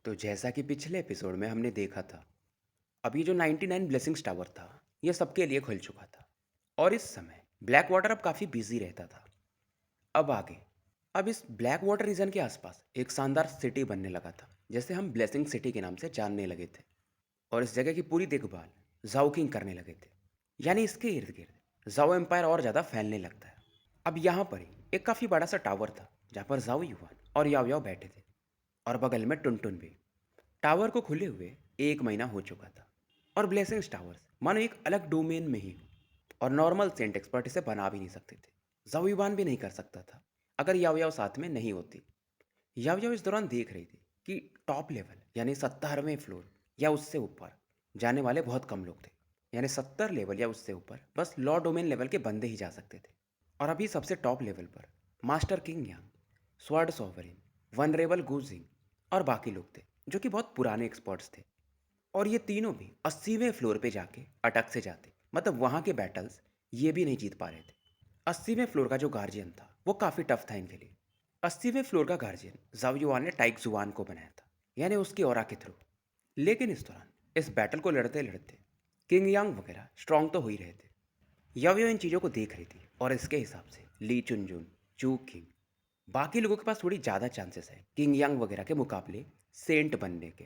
तो जैसा कि पिछले एपिसोड में हमने देखा था, अब ये जो 99 ब्लेसिंग्स टावर था, ये सबके लिए खुल चुका था। और इस समय ब्लैक वाटर अब काफ़ी बिजी रहता था। अब आगे, अब इस ब्लैक वाटर रीजन के आसपास एक शानदार सिटी बनने लगा था, जैसे हम ब्लेसिंग सिटी के नाम से जानने लगे थे। और इस जगह की पूरी देखभाल जाओ किंग करने लगे थे। यानी इसके इर्द गिर्द जाओ एम्पायर और ज़्यादा फैलने लगता है। अब यहाँ पर ही एक काफ़ी बड़ा सा टावर था, जहाँ पर जाओ युवान और याओ याओ बैठे थे, और बगल में टुनटुन भी। टावर को खुले हुए 1 महीना हो चुका था, और ब्लेसिंग्स टावर्स मानो एक अलग डोमेन में ही हो, और नॉर्मल सेंट एक्सपर्ट इसे बना भी नहीं सकते थे। जाविबान भी नहीं कर सकता था अगर याओ याओ साथ में नहीं होती। याओ याओ इस दौरान देख रही थी कि टॉप लेवल यानी 70वें फ्लोर या उससे ऊपर जाने वाले बहुत कम लोग थे। यानी 70 लेवल या उससे ऊपर बस लॉ डोमेन लेवल के बंदे ही जा सकते थे। और अभी सबसे टॉप लेवल पर मास्टर किंग यांग, स्वर्ड सॉवरिन, वनरेबल गुजिंग और बाकी लोग थे, जो कि बहुत पुराने एक्सपर्ट्स थे। और ये तीनों भी 80वें फ्लोर पे जाके अटक से जाते, मतलब वहाँ के बैटल्स ये भी नहीं जीत पा रहे थे। 80वें फ्लोर का जो गार्जियन था वो काफ़ी टफ था इनके लिए। 80वें फ्लोर का गार्जियन जावियुआन ने टाइक जुआन को बनाया था, यानी उसकी ऑरा के थ्रू। लेकिन इस दौरान इस बैटल को लड़ते लड़ते किंग यांग वगैरह स्ट्रांग तो हो ही रहे थे। यावियो इन चीज़ों को देख रही थी, और इसके हिसाब से ली चुनजुन, चू किंग, बाकी लोगों के पास थोड़ी ज़्यादा चांसेस है किंग यांग वगैरह के मुकाबले सेंट बनने के।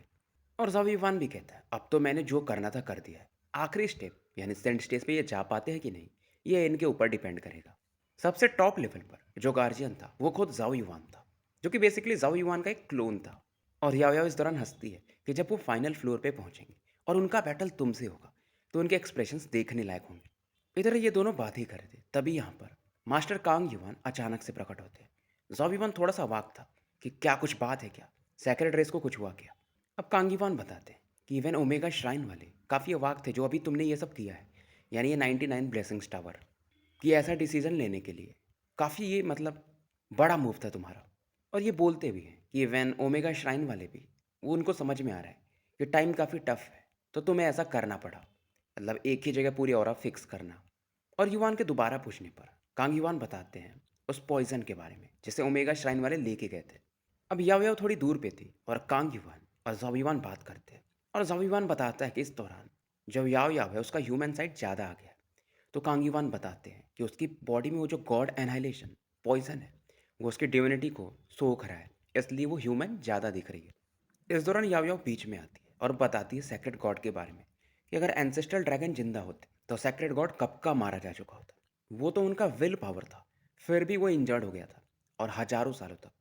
और जाविवान भी कहता है अब तो मैंने जो करना था कर दिया है। आखिरी स्टेप यानी सेंट स्टेज पे ये जा पाते हैं कि नहीं, ये इनके ऊपर डिपेंड करेगा। सबसे टॉप लेवल पर जो गार्जियन था वो खुद जाओ युवान था, जो कि बेसिकली जाओ युवान का एक क्लोन था। और याओ याओ इस दौरान हंसती है कि जब वो फाइनल फ्लोर पे पहुंचेंगे और उनका बैटल तुमसे होगा, तो उनके एक्सप्रेशंस देखने लायक होंगे। इधर ये दोनों बात ही कर रहे थे, तभी यहाँ पर मास्टर कांग युवान अचानक से प्रकट होते हैं। जाओ युवान थोड़ा सा अवाक था कि क्या कुछ बात है क्या, सेक्रेट रेस को कुछ हुआ क्या। अब कांगीवान बताते हैं कि इवन ओमेगा श्राइन वाले काफ़ी अवाक थे जो अभी तुमने ये सब किया है, यानी ये 99 ब्लेसिंग्स टावर, कि ऐसा डिसीजन लेने के लिए काफ़ी ये मतलब बड़ा मूव था तुम्हारा। और ये बोलते भी हैं कि इवन ओमेगा श्राइन वाले भी, वो उनको समझ में आ रहा है कि टाइम काफ़ी टफ है, तो तुम्हें ऐसा करना पड़ा, मतलब एक ही जगह पूरी ऑरा फिक्स करना। और युवान के दोबारा पूछने पर कांग युवान बताते हैं उस पॉइजन के बारे में जिसे ओमेगा श्राइन वाले लेके गए थे। अब याओ याओ थोड़ी दूर पे थी, और कांग युवान और जाविवान बात करते हैं। और जाविवान बताता है कि इस दौरान जब याओ याओ है उसका ह्यूमन साइड ज़्यादा आ गया। तो कांगीवान बताते हैं कि उसकी बॉडी में वो जो गॉड एनहाइलेशन पॉइजन है, वो उसकी डिविनिटी को सोख रहा है, इसलिए वो ह्यूमन ज़्यादा दिख रही है। इस दौरान याओ याओ बीच में आती है और बताती है सेक्रेट गॉड के बारे में, कि अगर एंसेस्ट्रल ड्रैगन जिंदा होते तो सेक्रेट गॉड कब का मारा जा चुका होता। वो तो उनका विल पावर था, फिर भी वो इंजर्ड हो गया था, और हजारों सालों तक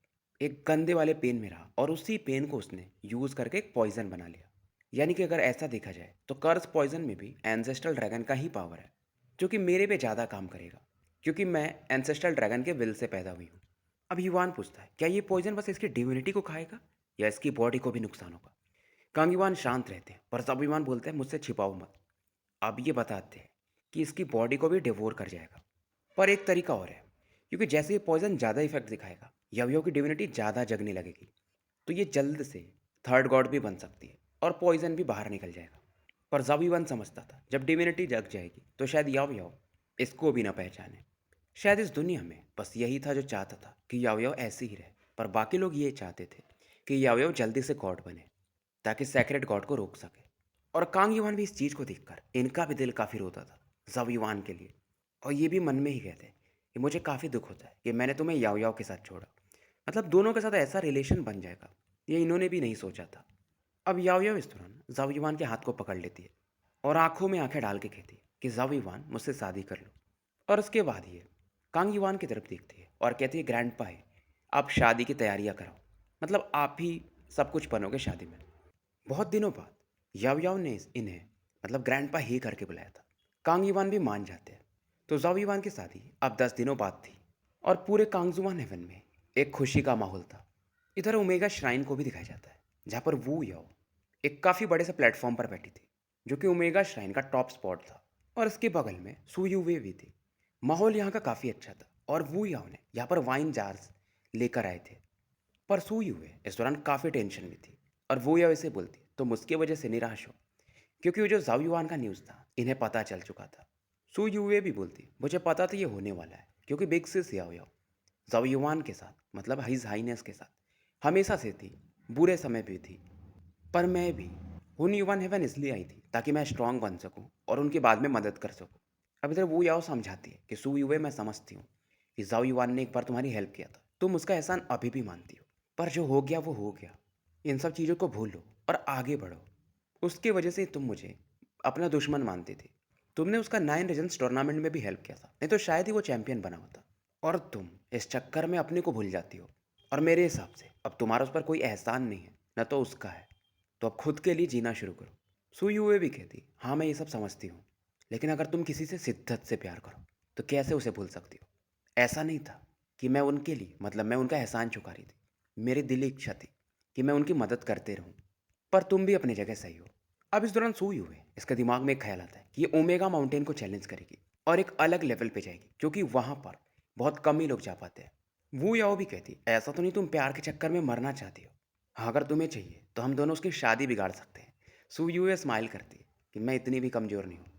एक गंदे वाले पेन में रहा, और उसी पेन को उसने यूज़ करके एक पॉइजन बना लिया। यानी कि अगर ऐसा देखा जाए तो कर्स पॉइजन में भी एंसेस्ट्रल ड्रैगन का ही पावर है, जो कि मेरे पे ज़्यादा काम करेगा, क्योंकि मैं एंसेस्ट्रल ड्रैगन के विल से पैदा हुई हूँ। अब युवान पूछता है क्या ये पॉइजन बस इसकी डिविनिटी को खाएगा, या इसकी बॉडी को भी नुकसान होगा। कांगीवान शांत रहते हैं, पर अभिमान बोलते हैं मुझसे छिपाओ मत। अब ये बताते हैं कि इसकी बॉडी को भी डिवोर कर जाएगा, पर एक तरीका और है, क्योंकि जैसे ये पॉइजन ज़्यादा इफेक्ट दिखाएगा, यवियों की डिविनिटी ज़्यादा जगने लगेगी, तो ये जल्द से थर्ड गॉड भी बन सकती है, और पॉइजन भी बाहर निकल जाएगा। पर जाविवन समझता था जब डिविनिटी जग जाएगी तो शायद याव याव इसको भी ना पहचाने। शायद इस दुनिया में बस यही था जो चाहता था कि याव याव ऐसे ही रहे, पर बाकी लोग ये चाहते थे कि याव याव जल्दी से गॉड बने, ताकि सैक्रेड गॉड को रोक सके। और कांग युवान भी इस चीज़ को देखकर इनका भी दिल काफ़ी रोता था जाविवान के लिए, और ये भी मन में ही कहते कि मुझे काफ़ी दुख होता है कि मैंने तुम्हें याव याव के साथ छोड़ा, मतलब दोनों के साथ ऐसा रिलेशन बन जाएगा, ये इन्होंने भी नहीं सोचा था। अब याव याव इस दौरान जाविवान के हाथ को पकड़ लेती है, और आंखों में आंखें डाल के कहती है कि जाविवान मुझसे शादी कर लो। और उसके बाद ये कांग युवान की तरफ देखती है और कहती है ग्रैंड पाए, आप शादी की तैयारियां कराओ, मतलब आप ही सब कुछ बनोगे शादी में। बहुत दिनों बाद याव याव ने इन्हें मतलब ग्रैंडपा ही करके बुलाया था। कांगीवान भी मान जाते हैं। तो जाविवान की शादी अब 10 दिनों बाद थी, और पूरे कांगजुवान हेवन में एक खुशी का माहौल था। इधर ओमेगा श्राइन को भी दिखाया जाता है, जहाँ पर वू याओ एक काफ़ी बड़े से प्लेटफॉर्म पर बैठी थी, जो कि ओमेगा श्राइन का टॉप स्पॉट था। और इसके बगल में सुयुवे भी थी। माहौल यहाँ का काफ़ी अच्छा था, और वू याओ ने यहाँ पर वाइन जार्स लेकर आए थे। पर सू यूए इस दौरान काफ़ी टेंशन में थी, और वो या वैसे बोलती तुम उसकी वजह से निराश हो, क्योंकि वो जो जाओ युआन का न्यूज़ था इन्हें पता चल चुका था। सू यूए भी बोलती मुझे पता था ये होने वाला है, क्योंकि बिग सिस याओ याओ जाओ युआन के साथ मतलब हिज हाइनेस के साथ हमेशा से थी, बुरे समय भी थी, पर मैं भी हुन युवान हेवन इसलिए आई थी ताकि मैं स्ट्रांग बन सकूं और उनकी बाद में मदद कर सकूं। अब इधर वो याओ समझाती है कि सू युवे मैं समझती हूँ कि जाओ युवान ने एक बार तुम्हारी हेल्प किया था, तुम उसका एहसान अभी भी मानती हो, पर जो हो गया वो हो गया। इन सब चीज़ों को भूलो और आगे बढ़ो। उसकी वजह से तुम मुझे अपना दुश्मन मानती थी। तुमने उसका 9 रीजन्स टूर्नामेंट में भी हेल्प किया था, नहीं तो शायद ही वो चैंपियन बना होता। और तुम इस चक्कर में अपने को भूल जाती हो। और मेरे हिसाब से अब तुम्हारा उस पर कोई एहसान नहीं है, न तो उसका है। तो अब खुद के लिए जीना शुरू करो। सुई हुए भी कहती, हाँ मैं ये सब समझती हूँ, लेकिन अगर तुम किसी से शिद्दत से प्यार करो तो कैसे उसे भूल सकती हो। ऐसा नहीं था कि मैं उनके लिए मतलब मैं उनका एहसान चुका रही थी। मेरी दिली इच्छा थी कि मैं उनकी मदद करते रहूं। पर तुम भी अपनी जगह सही हो। अब इस दौरान सोई हुए इसके दिमाग में एक ख्याल आता है कि ये ओमेगा माउंटेन को चैलेंज करेगी और एक अलग लेवल पे जाएगी, क्योंकि वहां पर बहुत कम ही लोग जा पाते हैं। वो याओ भी कहती, ऐसा तो नहीं तुम प्यार के चक्कर में मरना चाहती हो। हाँ, अगर तुम्हें चाहिए तो हम दोनों उसकी शादी बिगाड़ सकते हैं। सू यूए स्माइल करती है कि मैं इतनी भी कमज़ोर नहीं हूँ।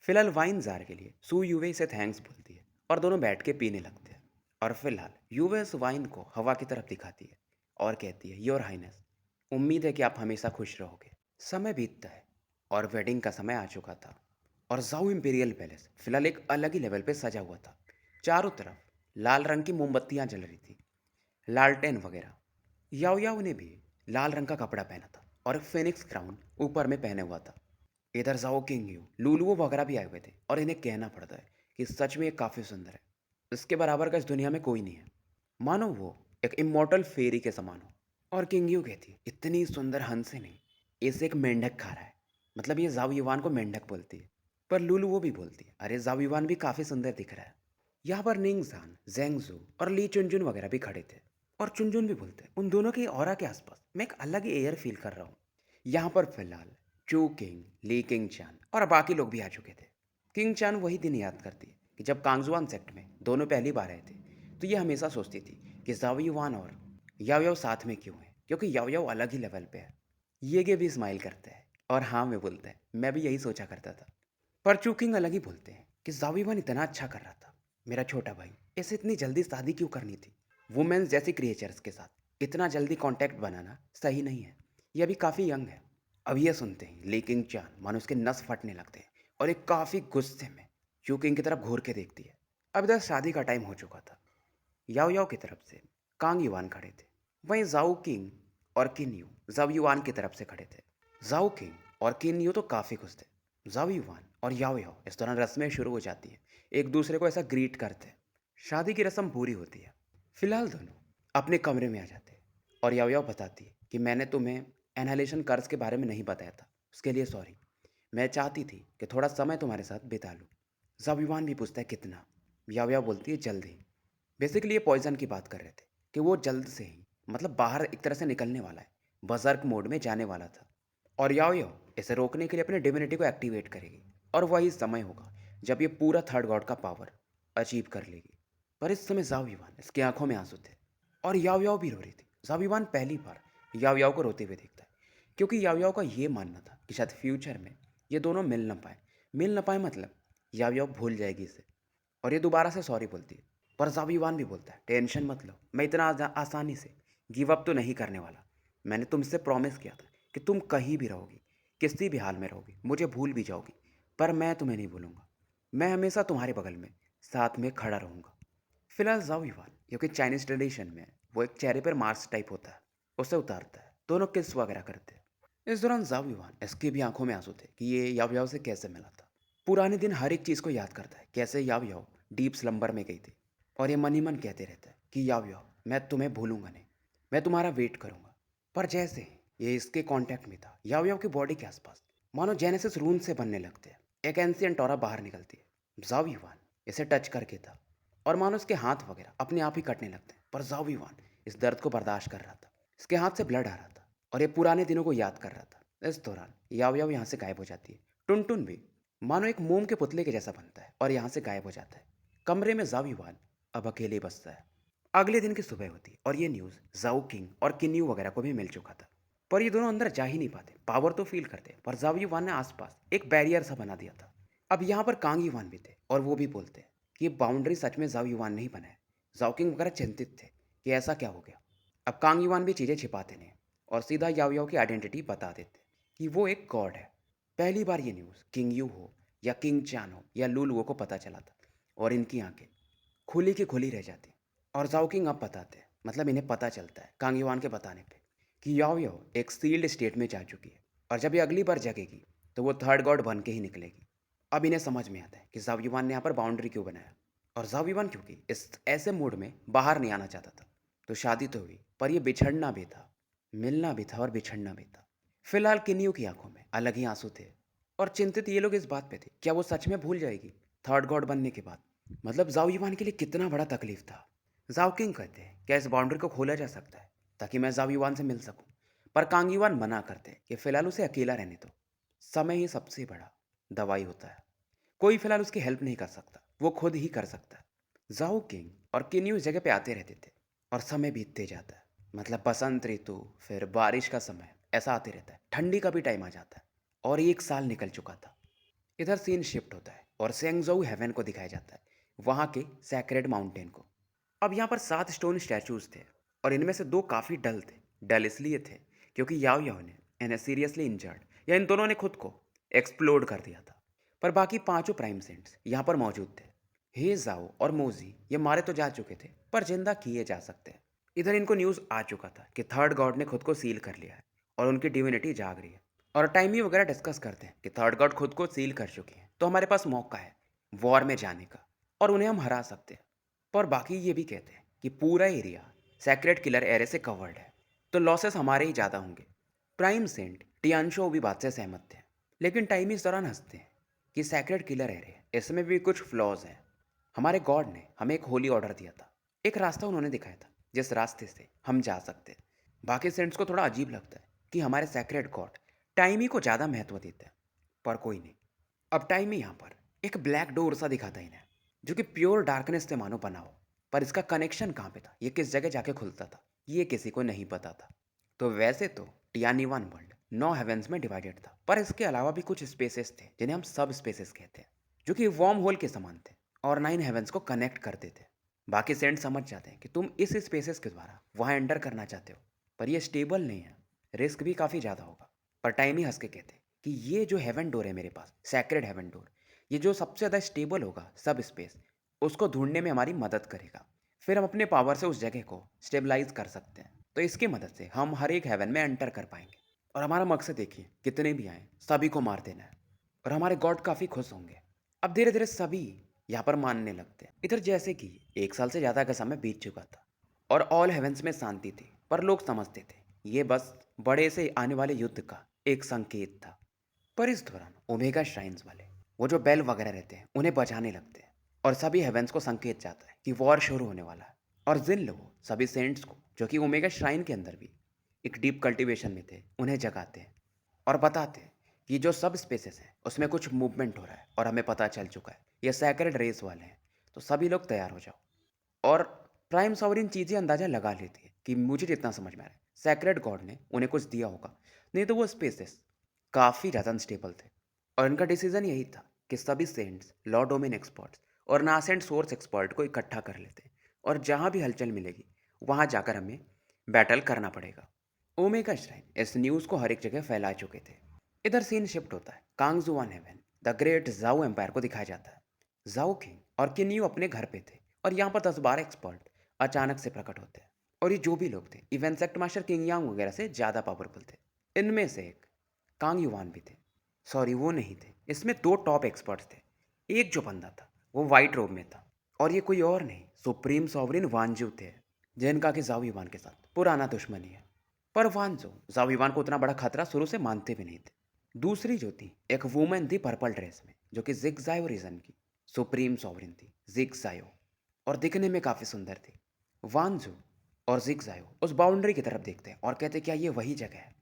फिलहाल वाइन जार के लिए सू यूवे इसे थैंक्स बोलती है और दोनों बैठ के पीने लगते हैं। और फिलहाल यूवे उस वाइन को हवा की तरफ दिखाती है और कहती है, योर हाइनेस, उम्मीद है कि आप हमेशा खुश रहोगे। समय बीतता है और वेडिंग का समय आ चुका था। और जाऊ इंपीरियल पैलेस फिलहाल एक अलग ही लेवल पे सजा हुआ था। चारों तरफ लाल रंग की मोमबत्तियां जल रही थी, लालटेन वगैरह। याओ याओ ने भी लाल रंग का कपड़ा पहना था और एक फेनिक्स क्राउन ऊपर में पहने हुआ था। इधर जाओ किंग यू लूलुओ वगैरह भी आए हुए थे और इन्हें कहना पड़ता है कि सच में ये काफ़ी सुंदर है। इसके बराबर का इस दुनिया में कोई नहीं है। मानो वो एक इमोर्टल फेरी के समान हो। और किंग यू कहती है, इतनी सुंदर हंस नहीं, इसे एक मेंढक खा रहा है। मतलब ये जाव युवान को मेंढक बोलती है। पर लुलु वो भी बोलती है, अरे जाव युवान भी काफ़ी सुंदर दिख रहा है। यहाँ पर निंगजान, जेंगजू और ली चुनजुन वगैरह भी खड़े थे। और चुनजुन भी बोलते हैं, उन दोनों की ऑरा के आसपास मैं एक अलग ही एयर फील कर रहा हूँ। यहाँ पर फिलहाल चू किंग, ली किंग चान और बाकी लोग भी आ चुके थे। किंग चान वही दिन याद करती है कि जब कांगजुआन सेक्ट में दोनों पहली बार आए थे, तो ये हमेशा सोचती थी कि जाव युवान और याओ याओ साथ में क्यों है, क्योंकि याओ याओ अलग ही लेवल पे है। ये भी स्माइल करते हैं और हाँ में बोलते हैं, मैं भी यही सोचा करता था। पर चूकिंग अलग ही बोलते हैं कि जाविवान इतना अच्छा कर रहा था, मेरा छोटा भाई, इसे इतनी जल्दी शादी क्यों करनी थी। वुमेन्स जैसी क्रिएचर्स के साथ इतना जल्दी कांटेक्ट बनाना सही नहीं है, ये अभी काफ़ी यंग है। अब ये सुनते ही लेकिंग चान मानो उसके नस फटने लगते हैं और एक काफ़ी गुस्से में चूकिंग की तरफ घूर के देखती है। अब इधर शादी का टाइम हो चुका था। याओ याओ की तरफ से कांग युवान खड़े थे, वहीं जाओ किंग और किन यू जाव युवान की तरफ से खड़े थे। जाओ किंग और किन यू तो काफ़ी खुश थे। जाव युवान और याओ याओ इस दौरान रस्में शुरू हो जाती हैं, एक दूसरे को ऐसा ग्रीट करते हैं। शादी की रस्म पूरी होती है। फिलहाल दोनों अपने कमरे में आ जाते हैं और याओ याओ बताती है कि मैंने तुम्हें एनहालेशन कर्ज के बारे में नहीं बताया था, उसके लिए सॉरी। मैं चाहती थी कि थोड़ा समय तुम्हारे साथ बिता लूँ। जाव युवान भी पूछता है कितना। याओ याओ बोलती है जल्द ही। बेसिकली ये पॉइजन की बात कर रहे थे कि वो जल्द से ही मतलब बाहर एक तरह से निकलने वाला है, बजर्क मोड में जाने वाला था। और याओ याओ इसे रोकने के लिए अपने डिविनिटी को एक्टिवेट करेगी और वही समय होगा जब ये पूरा थर्ड गॉड का पावर अचीव कर लेगी। पर इस समय जाओ युवान इसकी आंखों में आंसू थे और याओ याओ भी रो रही थी। जाओ युवान पहली बार याओ याओ को रोते हुए देखता है, क्योंकि याओ याओ का ये मानना था कि शायद फ्यूचर में ये दोनों मिल ना पाए मतलब याओ याओ भूल जाएगी इसे और ये दोबारा से सॉरी बोलती है। पर जाविवान भी बोलता है, टेंशन मत लो, मैं इतना आसानी से गिव अप तो नहीं करने वाला। मैंने तुमसे प्रॉमिस किया था कि तुम कहीं भी रहोगी, किसी भी हाल में रहोगी, मुझे भूल भी जाओगी, पर मैं तुम्हें नहीं भूलूंगा। मैं हमेशा तुम्हारे बगल में साथ में खड़ा रहूंगा। फिलहाल जाविवान, क्योंकि चाइनीज ट्रेडिशन में वो एक चेहरे पर मार्क्स टाइप होता है, उसे उतारता है, दोनों किस वगैरह करते हैं। इस दौरान जाविवान इसके भी आंखों में आंसू थे कि ये याव याव से कैसे मिला था। पुराने दिन हर एक चीज़ को याद करता है, कैसे याव याव डीप स्लम्बर में गई थी। और ये मन ही मन कहते रहता है कि याव याव मैं तुम्हें भूलूंगा नहीं, मैं तुम्हारा वेट करूंगा। पर जैसे ही ये इसके कांटेक्ट में था, याव याव की बॉडी के आसपास मानो जेनेसिस रून से बनने लगते हैं। एक एंशियंट ऑरा बाहर निकलती है। जाव युवान इसे टच करके था और मानो इसके हाथ वगैरह अपने आप ही कटने लगते हैं। पर जाव युवान इस दर्द को बर्दाश्त कर रहा था, इसके हाथ से ब्लड आ रहा था और ये पुराने दिनों को याद कर रहा था। इस दौरान याव याव यहाँ से गायब हो जाती है। टुनटुन भी मानो एक मोम के पुतले के जैसा बनता है और यहाँ से गायब हो जाता है। कमरे में जाव युवान अब अकेले ही बसता है। अगले दिन की सुबह होती और ये न्यूज़ जाओ किंग और किन्यू वगैरह को भी मिल चुका था। पर ये दोनों अंदर जा ही नहीं पाते, पावर तो फील करते, पर जाव युवान ने आसपास एक बैरियर सा बना दिया था। अब यहाँ पर कांग युवान भी थे और वो भी बोलते हैं कि ये बाउंड्री सच में जाव युवान नहीं बना है। जाओ किंग वगैरह चिंतित थे कि ऐसा क्या हो गया। अब कांग युवान भी चीज़ें छिपाते नहीं और सीधा याओ याओ की आइडेंटिटी बता देते कि वो एक गॉड है। पहली बार ये न्यूज़ किंग यू हो या किंग चान हो या लुलुओ को पता चला था और इनकी आंखें खुली की खुली रह जाती। और जाओ किंग अब बताते हैं, मतलब इन्हें पता चलता है कांग युआन के बताने पे कि याओ याओ एक सील्ड स्टेट में जा चुकी है और जब ये अगली बार जगेगी तो वो थर्ड गॉड बन के ही निकलेगी। अब इन्हें समझ में आता है कि जाओ युआन ने यहाँ पर बाउंड्री क्यों बनाया। और जाओ युआन क्योंकि इस ऐसे मूड में बाहर नहीं आना चाहता था। तो शादी तो हुई पर ये बिछड़ना भी था, मिलना भी था और बिछड़ना भी था। फिलहाल किन्नियों की आंखों में अलग ही आंसू थे और चिंतित ये लोग इस बात पे थे क्या वो सच में भूल जाएगी थर्ड गॉड बनने के बाद। मतलब जाओ युआन के लिए कितना बड़ा तकलीफ था। जाओ किंग कहते हैं क्या इस बाउंड्री को खोला जा सकता है ताकि मैं जाओ युआन से मिल सकूं। पर कांग युआन मना करते हैं कि फिलहाल उसे अकेला रहने दो। समय ही सबसे बड़ा दवाई होता है। कोई फिलहाल उसकी हेल्प नहीं कर सकता, वो खुद ही कर सकता है। जाओ किंग और किन्यू इस जगह पे आते रहते थे और समय बीतते जाता है। मतलब बसंत ऋतु, फिर बारिश का समय, ऐसा आते रहता है। ठंडी का भी टाइम आ जाता है और 1 साल निकल चुका था। इधर सीन शिफ्ट होता है और सेंगजोउ हेवन को दिखाया जाता है, वहाँ के सैक्रेड माउंटेन को। अब यहाँ पर 7 स्टोन स्टैचूज थे और इनमें से 2 काफ़ी डल थे। डल इसलिए थे क्योंकि याओ याओ ने इन्हें सीरियसली इंजर्ड या इन दोनों ने खुद को एक्सप्लोड कर दिया था। पर बाकी पांचों प्राइम सेंट्स यहाँ पर मौजूद थे। हे जाओ और मोजी ये मारे तो जा चुके थे पर जिंदा किए जा सकते हैं। इधर इनको न्यूज़ आ चुका था कि थर्ड गॉड ने खुद को सील कर लिया है और उनकी डिविनिटी जाग रही है। और टाइमी वगैरह डिस्कस करते हैं कि थर्ड गॉड खुद को सील कर चुके हैं तो हमारे पास मौका है वॉर में जाने का और उन्हें हम हरा सकते हैं। पर बाकी ये भी कहते हैं कि पूरा एरिया सैक्रेड किलर एरे से कवर्ड है तो लॉसेस हमारे ही ज़्यादा होंगे। प्राइम सेंट टियानशो भी बात से सहमत थे, लेकिन टाइमी इस दौरान हंसते हैं कि सैक्रेड किलर एरे इसमें भी कुछ फ्लॉज हैं। हमारे गॉड ने हमें एक होली ऑर्डर दिया था, एक रास्ता उन्होंने दिखाया था जिस रास्ते से हम जा सकते हैं। बाकी सेंट्स को थोड़ा अजीब लगता है कि हमारे सैक्रेड गॉड टाइमी को ज़्यादा महत्व देते हैं। पर कोई नहीं, अब टाइमी यहाँ पर एक ब्लैक डोर सा दिखाता है इन्हें जो कि प्योर डार्कनेस से मानो बना हो। पर इसका कनेक्शन कहाँ पे था, ये किस जगह जाके खुलता था, ये किसी को नहीं पता था। तो वैसे तो टियानीवान वर्ल्ड 9 हेवेंस में डिवाइडेड था पर इसके अलावा भी कुछ स्पेसेस थे जिन्हें हम सब स्पेसेस कहते हैं, जो कि वॉर्म होल के समान थे और 9 हेवेंस को कनेक्ट करते थे। बाकी सेंट समझ जाते हैं कि तुम इस स्पेसेस के द्वारा वहाँ एंटर करना चाहते हो पर यह स्टेबल नहीं है, रिस्क भी काफ़ी ज़्यादा होगा। पर टाइम ही हंस के कहते हैं कि ये जो हेवन डोर है मेरे पास, सैक्रेड हेवन डोर, ये जो सबसे ज़्यादा स्टेबल होगा सब स्पेस, उसको ढूंढने में हमारी मदद करेगा। फिर हम अपने पावर से उस जगह को स्टेबलाइज कर सकते हैं। तो इसकी मदद से हम हर एक हेवन में एंटर कर पाएंगे और हमारा मकसद देखिए कितने भी आए सभी को मार देना है और हमारे गॉड काफ़ी खुश होंगे। अब धीरे धीरे सभी यहाँ पर मानने लगते हैं। इधर जैसे कि 1 साल से ज़्यादा का समय बीत चुका था और ऑल हेवेंस में शांति थी पर लोग समझते थे ये बस बड़े से आने वाले युद्ध का एक संकेत था। पर इस दौरान ओमेगा श्राइन्स वाले वो जो बेल वगैरह रहते हैं उन्हें बजाने लगते हैं और सभी हेवेंस को संकेत जाता है कि वॉर शुरू होने वाला है। और जिन लोगों सभी सेंट्स को जो कि ओमेगा श्राइन के अंदर भी एक डीप कल्टीवेशन में थे उन्हें जगाते हैं और बताते हैं कि जो सब स्पेसेस हैं उसमें कुछ मूवमेंट हो रहा है और हमें पता चल चुका है ये सैक्रेड रेस वाले हैं, तो सभी लोग तैयार हो जाओ। और प्राइम सॉवरिन चीज़ें अंदाज़ा लगा लेती है कि मुझे जितना समझ में आ रहा है सैक्रेड गॉड ने उन्हें कुछ दिया होगा, नहीं तो वो स्पेसेस काफ़ी ज़्यादा अनस्टेबल थे। और इनका डिसीजन यही था कि सभी सेंट्स लॉ डोमेन एक्सपर्ट्स और नासेंट सोर्स एक्सपर्ट को इकट्ठा कर लेते और जहाँ भी हलचल मिलेगी वहाँ जाकर हमें बैटल करना पड़ेगा। ओमेगा श्राइन इस न्यूज़ को हर एक जगह फैला चुके थे। इधर सीन शिफ्ट होता है कांगजुआन हेवन द ग्रेट जाओ एम्पायर को दिखाया जाता है। जाओ किंग और किन्यू अपने घर पे थे और यहाँ पर 10-12 एक्सपर्ट अचानक से प्रकट होते हैं और ये जो भी लोग थे इवेंसेक्ट मास्टर किंग यांग वगैरह से ज़्यादा पावरफुल थे। इनमें से एक कांग युवान भी थे, सॉरी वो नहीं थे, इसमें 2 टॉप एक्सपर्ट्स थे। एक जो बंदा था वो वाइट रोब में था और ये कोई और नहीं सुप्रीम सॉवरिन वांजू थे, जिनका कि जाओ युवान के साथ पुराना दुश्मनी है। पर वांजो जाओ युवान को उतना बड़ा खतरा शुरू से मानते भी नहीं थे। दूसरी जो थी एक वुमेन थी पर्पल ड्रेस में जो कि जिगजायो रीजन की सुप्रीम सॉवरिन थी, जिगजायो, और दिखने में काफ़ी सुंदर थी। वांजो और जिगजायो उस बाउंड्री की तरफ देखते हैं और कहते हैं क्या ये वही जगह है।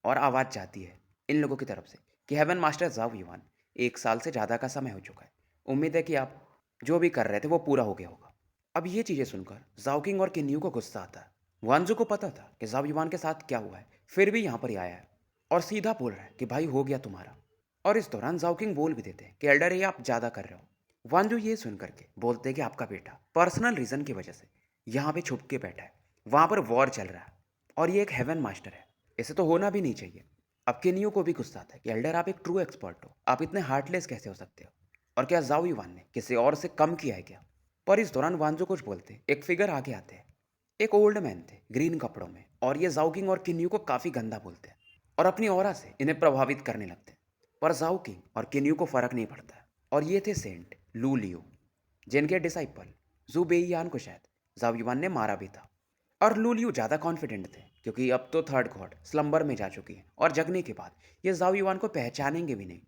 और आवाज़ जाती है इन लोगों की तरफ से कि हेवन मास्टर जाओ युवान, 1 साल से ज़्यादा का समय हो चुका है, उम्मीद है कि आप जो भी कर रहे थे वो पूरा हो गया होगा। अब ये चीज़ें सुनकर जाओकिंग और किन्यू को गुस्सा आता है। वांजू को पता था कि जाओ युवान के साथ क्या हुआ है, फिर भी यहाँ पर ही आया है और सीधा बोल रहा है कि भाई हो गया तुम्हारा। और इस दौरान जाओकिंग बोल भी देते हैं कि एल्डर ये आप ज़्यादा कर रहे हो। वांजू ये सुन करके बोलते हैं कि आपका बेटा पर्सनल रीज़न की वजह से यहाँ पे छुप के बैठा है, वहाँ पर वॉर चल रहा है और ये एक हेवन मास्टर है, इसे तो होना भी नहीं चाहिए। अब किनियो को भी गुस्सा आता है कि एल्डर आप एक ट्रू एक्सपर्ट हो, आप इतने हार्टलेस कैसे हो सकते हो? और क्या जाओ युवान ने किसी और से कम किया है क्या? पर इस दौरान वांजो कुछ बोलते एक फिगर आगे आते हैं। एक ओल्ड मैन थे ग्रीन कपड़ों में, और ये जाओकिंग और किन्यू को काफ़ी गंदा बोलते हैं और अपनी ऑरा से इन्हें प्रभावित करने लगते हैं। पर जाओकिंग और किन्यू को फर्क नहीं पड़ता है। और ये थे सेंट लू लियो, जिनके डिसाइपल जू बेईयान को शायद जाओ युवान ने मारा भी था। और लू लियो ज़्यादा कॉन्फिडेंट थे क्योंकि अब तो थर्ड गॉड स्लम्बर में जा चुकी है और जगने के बाद ये जाओ युवान को पहचानेंगे भी नहीं,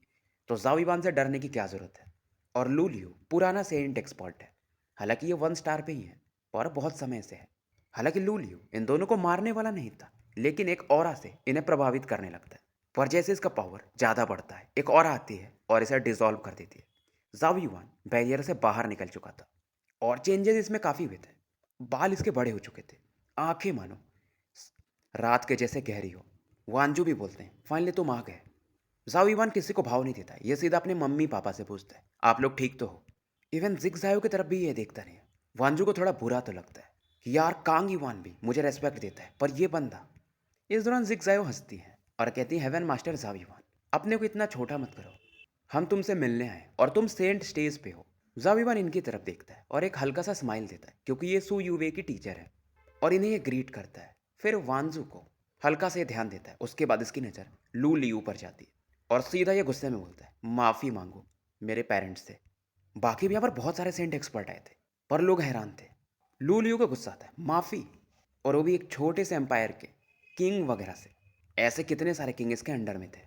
तो जाओ युवान से डरने की क्या ज़रूरत है। और लू लियो पुराना सेंट एक्सपर्ट है, हालांकि ये 1 स्टार पे ही है, पर बहुत समय से है। हालांकि लू लियो इन दोनों को मारने वाला नहीं था, लेकिन एक ऑरा से इन्हें प्रभावित करने लगता है। पर जैसे इसका पावर ज़्यादा बढ़ता है, एक ऑरा आती है और इसे डिसॉल्व कर देती है। जाओ युवान बैरियर से बाहर निकल चुका था और चेंजेस इसमें काफ़ी हुए थे। बाल इसके बड़े हो चुके थे, आंखें मानो रात के जैसे गहरी हो। वांजू भी बोलते हैं फाइनली तुम आ गए। जाओ इवान किसी को भाव नहीं देता, ये सीधा अपने मम्मी पापा से पूछता है आप लोग ठीक तो हो। इवन जिग जायो की तरफ भी ये देखता नहीं है। वांजू को थोड़ा बुरा तो लगता है कि यार कांग इवान भी मुझे रेस्पेक्ट देता है, पर ये बंदा। इस दौरान जिग जायो हंसती है और कहती है हेवन मास्टर जाओ इवान, अपने को इतना छोटा मत करो, हम तुमसे मिलने आए और तुम सेंट स्टेज पे हो। जाओ इवान इनकी तरफ देखता है और एक हल्का सा स्माइल देता है क्योंकि ये सू यूवे की टीचर है और इन्हें ये ग्रीट करता है। फिर वांजू को हल्का से ध्यान देता है, उसके बाद इसकी नज़र लू लियू पर जाती है और सीधा ये गुस्से में बोलता है माफ़ी मांगो मेरे पेरेंट्स से। बाकी भी यहाँ पर बहुत सारे सेंट एक्सपर्ट आए थे, पर लोग हैरान थे। लू लियू को गुस्सा आता है माफ़ी, और वो भी एक छोटे से एम्पायर के किंग वगैरह से। ऐसे कितने सारे किंग इसके अंडर में थे।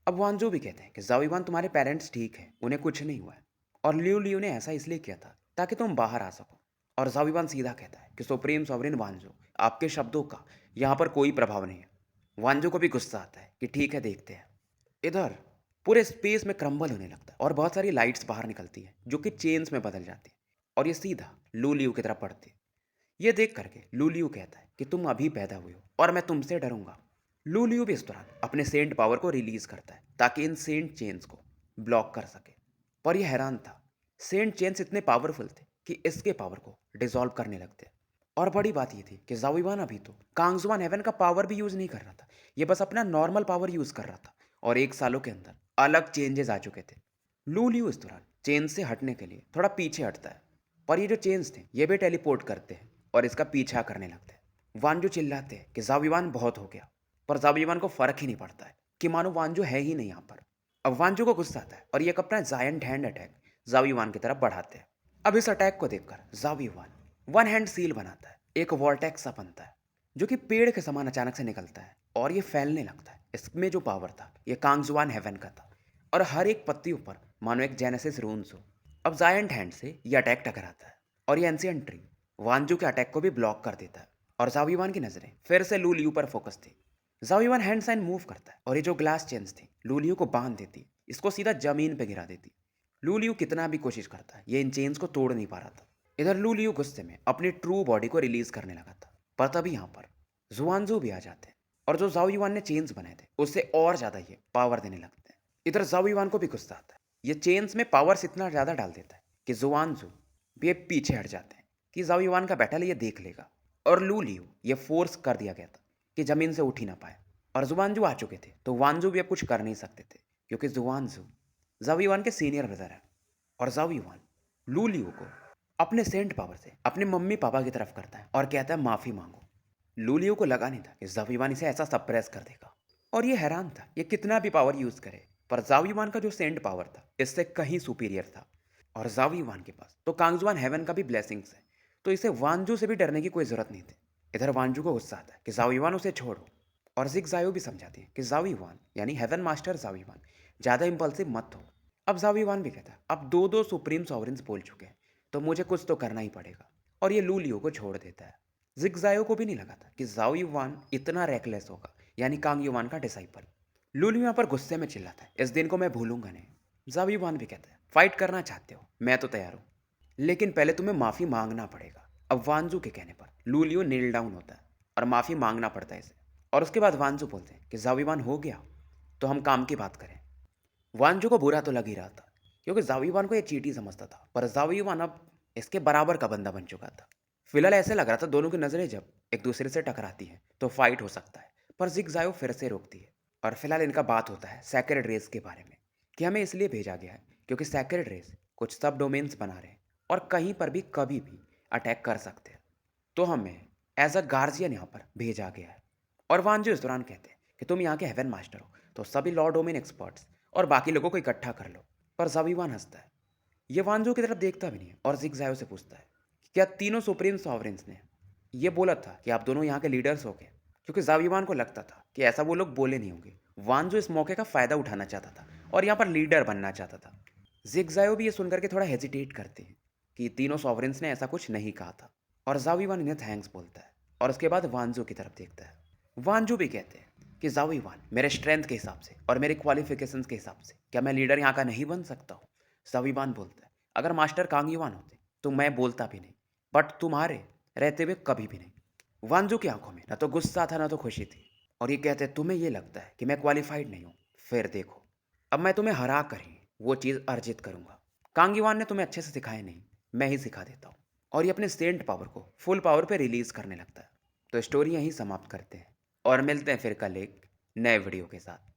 अब वांजो भी कहते हैं कि जाविवान तुम्हारे पेरेंट्स ठीक है, उन्हें कुछ नहीं हुआ है, और लियू लियू ने ऐसा इसलिए किया था ताकि तुम बाहर आ सको। और जाविवान सीधा कहता है कि सुप्रीम सॉवरेन वांजो, आपके शब्दों का यहाँ पर कोई प्रभाव नहीं है। वांजो को भी गुस्सा आता है कि ठीक है देखते हैं। इधर पूरे स्पेस में क्रम्बल होने लगता है और बहुत सारी लाइट्स बाहर निकलती हैं जो कि चेन्स में बदल जाती है और ये सीधा लू लियू की तरफ बढ़ती है। ये देख करके लू लियू कहता है कि तुम अभी पैदा हुए हो और मैं तुमसे डरूंगा। लू लियू भी इस दौरान अपने सेंट पावर को रिलीज करता है ताकि इन सेंट चेन्स को ब्लॉक कर सके। पर यह हैरान था, सेंट चेन्स इतने पावरफुल थे कि इसके पावर को डिसॉल्व करने लगते। और बड़ी बात यह थी कि जाविवान अभी तो कांगजुआन हेवन का पावर भी यूज नहीं कर रहा था, ये बस अपना नॉर्मल पावर यूज कर रहा था और 1 सालों के अंदर अलग चेंजेस आ चुके थे। लू लियू इस दौरान चेन से हटने के लिए थोड़ा पीछे हटता है, पर ये जो चेन्स थे ये भी टेलीपोर्ट करते हैं और इसका पीछा करने लगते हैं। वांजो चिल्लाते हैं कि जाविवान बहुत हो गया, पर जाविवान को फर्क ही नहीं पड़ता है कि मानो वांजो है ही नहीं यहाँ पर। अब वांजो को गुस्सा आता है और ये अपना जायंट हैंड अटैक जाविवान की तरफ बढ़ाते हैं। अब इस अटैक को देखकर जाविवान वन हैंड सील बनाता है, एक वॉर्टेक्स सा बनता है जो कि पेड़ के समान अचानक से निकलता है और ये फैलने लगता है। इसमें जो पावर था ये कांगजुआन हेवन का था और हर एक पत्तियों पर मानो एक जेनेसिस रून्स हो। अब जायंट हैंड से ये अटैक टकराता है और ये एंशिएंट ट्री वांजू के अटैक को भी ब्लॉक कर देता है और जाविवान की नजरें फिर से लू लियू पर फोकस थी। जाविवान हैंड साइन मूव करता है और ये जो ग्लास चेन्स थी लू लियू को बांध देती, इसको सीधा जमीन पे गिरा देती। लू लियू कितना भी कोशिश करता है ये इन चेन्स को तोड़ नहीं पा रहा था। इधर लू लियू गुस्से में अपनी ट्रू बॉडी को रिलीज करने लगा था, पर तभी यहाँ पर जुआनजू भी आ जाते हैं और जो जाओ युवान ने चेन्स बनाए थे उससे और ज़्यादा ये पावर देने लगते हैं। इधर जाओ युवान को भी गुस्सा आता है, ये चेन्स में पावर्स इतना ज़्यादा डाल देता है कि जुआनजू भी ये पीछे हट जाते हैं कि जाओ युवान का बैटल ये देख लेगा। और लू लियू ये फोर्स कर दिया गया था कि ज़मीन से उठ ही ना पाए, और जुआनजू आ चुके थे तो वानजू भी अब कुछ कर नहीं सकते थे क्योंकि जुआनजू जाओ युवान के सीनियर ब्रदर है। और जाओ युवान लू लियू को अपने सेंट पावर से अपने मम्मी पापा की तरफ करता है और कहता है माफ़ी मांगो। लू लियू को लगा नहीं था कि जाविवान इसे ऐसा सप्रेस कर देगा और ये हैरान था ये कितना भी पावर यूज़ करे, पर जाविवान का जो सेंट पावर था इससे कहीं सुपीरियर था। और जाविवान के पास तो कांगजुआन हेवन का भी ब्लेसिंग्स है, तो इसे वांजू से भी डरने की कोई ज़रूरत नहीं थी। इधर वांजू को गुस्सा आता है कि जाविवान उसे छोड़ो, और जिग जायो भी समझाती है कि जाविवान यानी हेवन मास्टर जाविवान ज़्यादा इम्पल्सिव मत हो। अब जाविवान भी कहता है अब दो दो सुप्रीम सॉवरेंस बोल चुके हैं तो मुझे कुछ तो करना ही पड़ेगा, और ये लू लियो को छोड़ देता है। जिगजायो को भी नहीं लगा था कि जाओ युवान इतना रेकलेस होगा, यानी कांग युवान का डिसाइपल। लुलु यहाँ पर गुस्से में चिल्लाता है इस दिन को मैं भूलूंगा नहीं। जाओ युवान भी कहता है फाइट करना चाहते हो मैं तो तैयार हूँ, लेकिन पहले तुम्हें माफ़ी मांगना पड़ेगा। अब वांजू के कहने पर लूलियो नील डाउन होता है और माफ़ी मांगना पड़ता है इसे, और उसके बाद वांजू बोलते हैं कि जाविवान हो गया तो हम काम की बात करें। वांजू को बुरा तो लग ही रहा था क्योंकि जाविवान को ये चीटी समझता था, पर जाविवान अब इसके बराबर का बंदा बन चुका था। फिलहाल ऐसे लग रहा था दोनों की नज़रें जब एक दूसरे से टकराती हैं तो फाइट हो सकता है, पर जिगज़ायो फिर से रोकती है और फिलहाल इनका बात होता है सैक्रेड रेस के बारे में कि हमें इसलिए भेजा गया है क्योंकि सैक्रेड रेस कुछ सब डोमेन्स बना रहे हैं और कहीं पर भी कभी भी अटैक कर सकते हैं। तो हमें एज अ गार्जियन यहाँ पर भेजा गया है। और वांजो इस दौरान कहते हैं कि तुम यहाँ के हेवन मास्टर हो, तो सभी लॉ डोमेन एक्सपर्ट्स और बाकी लोगों को इकट्ठा कर लो। पर ज़ाविवान हंसता है, ये वांजो की तरफ देखता भी नहीं है और जिगज़ायो से पूछता है कि क्या तीनों सुप्रीम सॉवरेंस ने ये बोला था कि आप दोनों यहाँ के लीडर्स हो गए? क्योंकि ज़ाविवान को लगता था कि ऐसा वो लोग बोले नहीं होंगे। वांजो इस मौके का फ़ायदा उठाना चाहता था और यहाँ पर लीडर बनना चाहता था। जिगज़ायो भी ये सुनकर के थोड़ा हेजिटेट करते हैं कि तीनों सॉवरेंस ने ऐसा कुछ नहीं कहा था। और ज़ाविवान इन्हें थैंक्स बोलता है और उसके बाद वांजो की तरफ देखता है। वांजो भी कहते हैं कि ज़ाविवान मेरे स्ट्रेंथ के हिसाब से और मेरे क्वालिफिकेशंस के हिसाब से क्या मैं लीडर यहाँ का नहीं बन सकता हूँ? ज़ाविवान बोलता है, अगर मास्टर कांगीवान होते तो मैं बोलता भी नहीं, बट तुम्हारे रहते हुए कभी भी नहीं। वांजो की आंखों में ना तो गुस्सा था ना तो खुशी थी और ये कहते हैं तुम्हें ये लगता है कि मैं क्वालिफाइड नहीं हूँ, फिर देखो अब मैं तुम्हें हरा कर ही वो चीज़ अर्जित करूँगा। कांगीवान ने तुम्हें अच्छे से सिखाया नहीं, मैं ही सिखा देता हूँ। और ये अपने सेंट पावर को फुल पावर पे रिलीज करने लगता है। तो स्टोरी यहीं समाप्त करते हैं और मिलते हैं फिर कल एक नए वीडियो के साथ।